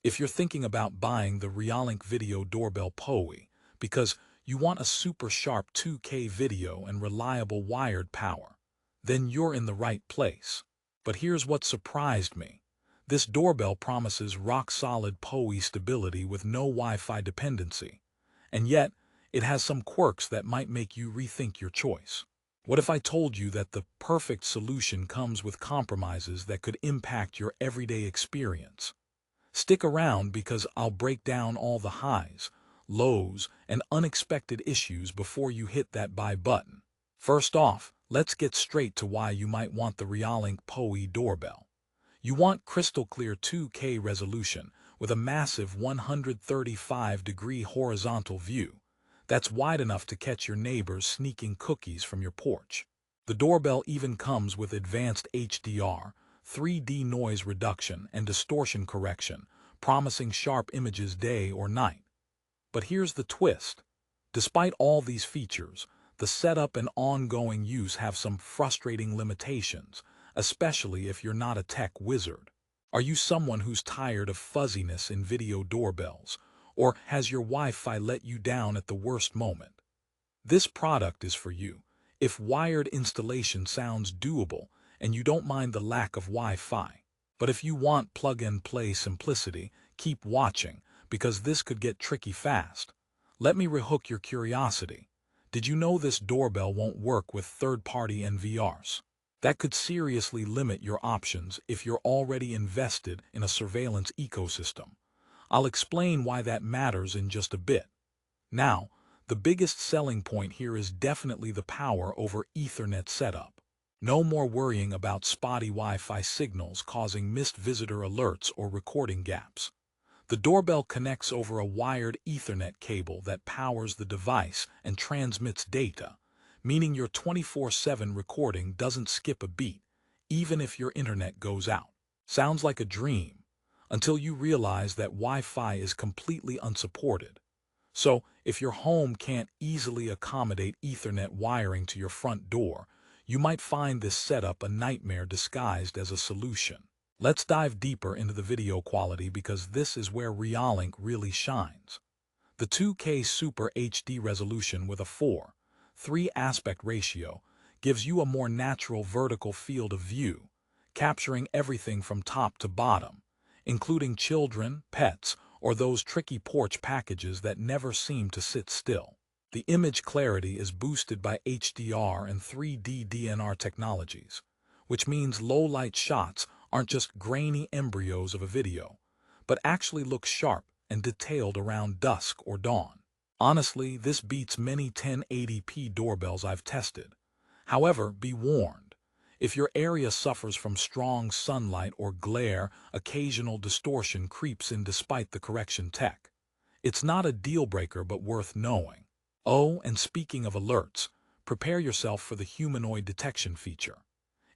if you're thinking about buying the Reolink Video Doorbell PoE because you want a super sharp 2K video and reliable wired power, then you're in the right place. But here's what surprised me. This doorbell promises rock-solid PoE stability with no Wi-Fi dependency, and yet it has some quirks that might make you rethink your choice. What if I told you that the perfect solution comes with compromises that could impact your everyday experience? Stick around because I'll break down all the highs, lows, and unexpected issues before you hit that buy button. First off, let's get straight to why you might want the Reolink PoE doorbell. You want crystal clear 2K resolution with a massive 135-degree horizontal view that's wide enough to catch your neighbors sneaking cookies from your porch. The doorbell even comes with advanced HDR, 3D noise reduction, and distortion correction, promising sharp images day or night. But here's the twist. Despite all these features, the setup and ongoing use have some frustrating limitations, especially if you're not a tech wizard. Are you someone who's tired of fuzziness in video doorbells, or has your Wi-Fi let you down at the worst moment? This product is for you. If wired installation sounds doable and you don't mind the lack of Wi-Fi. But if you want plug-and-play simplicity, keep watching, because this could get tricky fast. Let me rehook your curiosity. Did you know this doorbell won't work with third-party NVRs? That could seriously limit your options if you're already invested in a surveillance ecosystem. I'll explain why that matters in just a bit. Now, the biggest selling point here is definitely the power over Ethernet setup. No more worrying about spotty Wi-Fi signals causing missed visitor alerts or recording gaps. The doorbell connects over a wired Ethernet cable that powers the device and transmits data, meaning your 24/7 recording doesn't skip a beat, even if your internet goes out. Sounds like a dream, until you realize that Wi-Fi is completely unsupported. So, if your home can't easily accommodate Ethernet wiring to your front door, you might find this setup a nightmare disguised as a solution. Let's dive deeper into the video quality because this is where Reolink really shines. The 2K Super HD resolution with a 4:3 aspect ratio gives you a more natural vertical field of view, capturing everything from top to bottom, including children, pets, or those tricky porch packages that never seem to sit still. The image clarity is boosted by HDR and 3D DNR technologies, which means low-light shots aren't just grainy embryos of a video, but actually look sharp and detailed around dusk or dawn. Honestly, this beats many 1080p doorbells I've tested. However, be warned. If your area suffers from strong sunlight or glare, occasional distortion creeps in despite the correction tech. It's not a deal-breaker but worth knowing. Oh, and speaking of alerts, prepare yourself for the humanoid detection feature.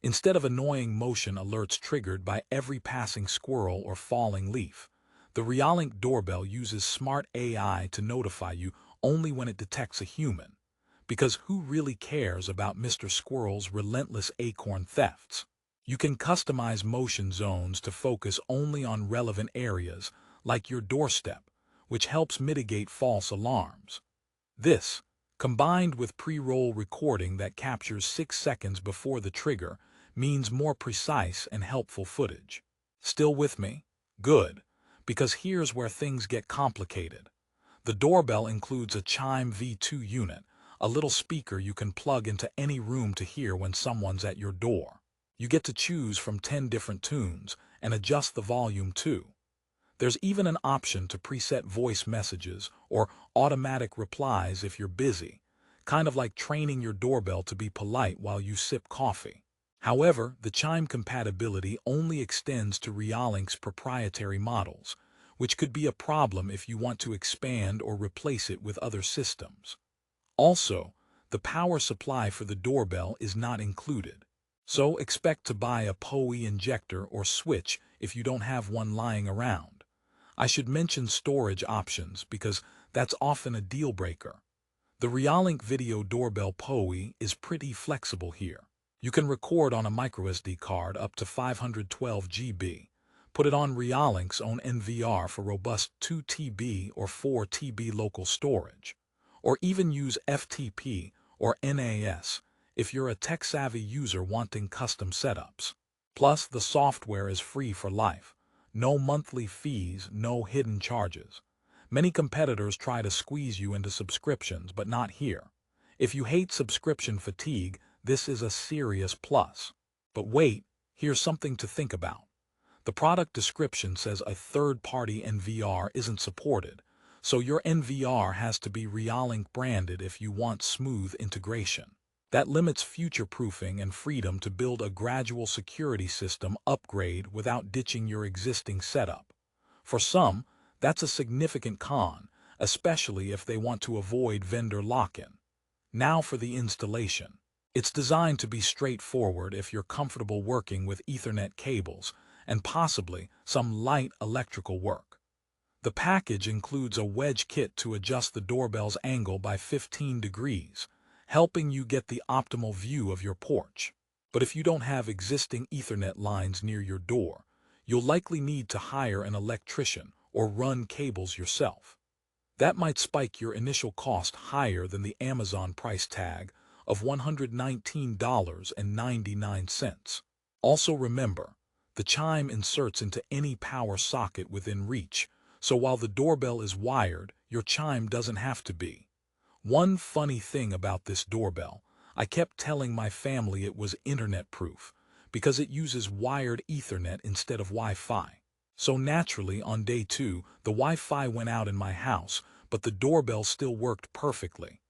Instead of annoying motion alerts triggered by every passing squirrel or falling leaf, the Reolink doorbell uses smart AI to notify you only when it detects a human. Because who really cares about Mr. Squirrel's relentless acorn thefts? You can customize motion zones to focus only on relevant areas, like your doorstep, which helps mitigate false alarms. This, combined with pre-roll recording that captures 6 seconds before the trigger, means more precise and helpful footage. Still with me? Good, because here's where things get complicated. The doorbell includes a Chime V2 unit, a little speaker you can plug into any room to hear when someone's at your door. You get to choose from 10 different tunes and adjust the volume too. There's even an option to preset voice messages or automatic replies if you're busy, kind of like training your doorbell to be polite while you sip coffee. However, the Chime compatibility only extends to Reolink's proprietary models, which could be a problem if you want to expand or replace it with other systems. Also, the power supply for the doorbell is not included, so expect to buy a PoE injector or switch if you don't have one lying around. I should mention storage options because that's often a deal breaker. The Reolink Video Doorbell PoE is pretty flexible here. You can record on a microSD card up to 512 GB, Put it on Reolink's own NVR for robust 2 TB or 4 TB local storage. Or even use FTP or NAS if you're a tech-savvy user wanting custom setups. Plus, the software is free for life. No monthly fees, no hidden charges. Many competitors try to squeeze you into subscriptions, but not here. If you hate subscription fatigue, this is a serious plus. But wait, here's something to think about. The product description says a third-party NVR isn't supported, so your NVR has to be Reolink branded if you want smooth integration. That limits future-proofing and freedom to build a gradual security system upgrade without ditching your existing setup. For some, that's a significant con, especially if they want to avoid vendor lock-in. Now for the installation. It's designed to be straightforward if you're comfortable working with Ethernet cables and possibly some light electrical work. The package includes a wedge kit to adjust the doorbell's angle by 15 degrees, helping you get the optimal view of your porch. But if you don't have existing Ethernet lines near your door, you'll likely need to hire an electrician or run cables yourself. That might spike your initial cost higher than the Amazon price tag of $119.99. Also remember, the chime inserts into any power socket within reach, so while the doorbell is wired, your chime doesn't have to be. One funny thing about this doorbell, I kept telling my family it was internet-proof because it uses wired Ethernet instead of Wi-Fi. So naturally, on day 2, the Wi-Fi went out in my house, but the doorbell still worked perfectly.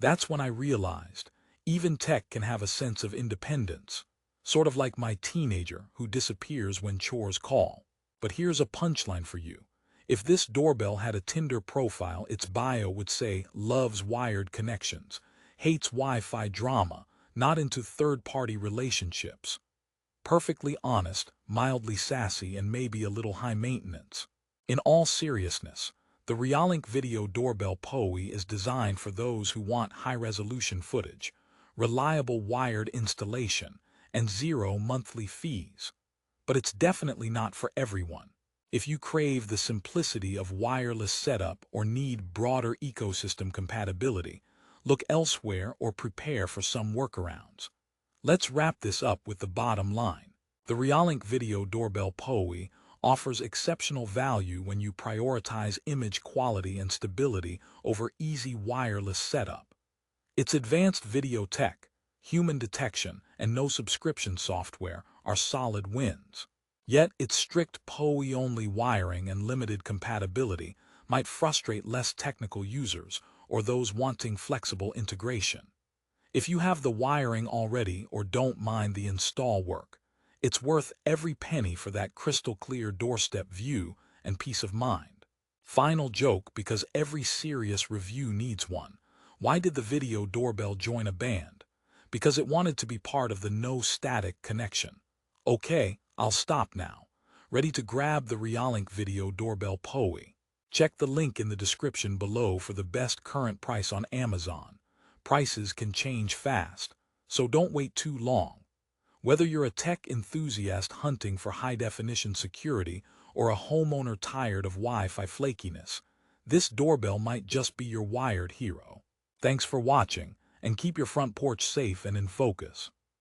That's when I realized, even tech can have a sense of independence, sort of like my teenager who disappears when chores call. But here's a punchline for you. If this doorbell had a Tinder profile, its bio would say, loves wired connections, hates Wi-Fi drama, not into third-party relationships. Perfectly honest, mildly sassy, and maybe a little high maintenance. In all seriousness, the Reolink Video Doorbell PoE is designed for those who want high-resolution footage, reliable wired installation, and zero monthly fees. But it's definitely not for everyone. If you crave the simplicity of wireless setup or need broader ecosystem compatibility, look elsewhere or prepare for some workarounds. Let's wrap this up with the bottom line. The Reolink Video Doorbell PoE offers exceptional value when you prioritize image quality and stability over easy wireless setup. Its advanced video tech, human detection, and no subscription software are solid wins. Yet its strict PoE-only wiring and limited compatibility might frustrate less technical users or those wanting flexible integration. If you have the wiring already or don't mind the install work, it's worth every penny for that crystal-clear doorstep view and peace of mind. Final joke, because every serious review needs one. Why did the video doorbell join a band? Because it wanted to be part of the no static connection. Okay, I'll stop now. Ready to grab the Reolink Video Doorbell PoE? Check the link in the description below for the best current price on Amazon. Prices can change fast, so don't wait too long. Whether you're a tech enthusiast hunting for high-definition security or a homeowner tired of Wi-Fi flakiness, this doorbell might just be your wired hero. Thanks for watching, and keep your front porch safe and in focus.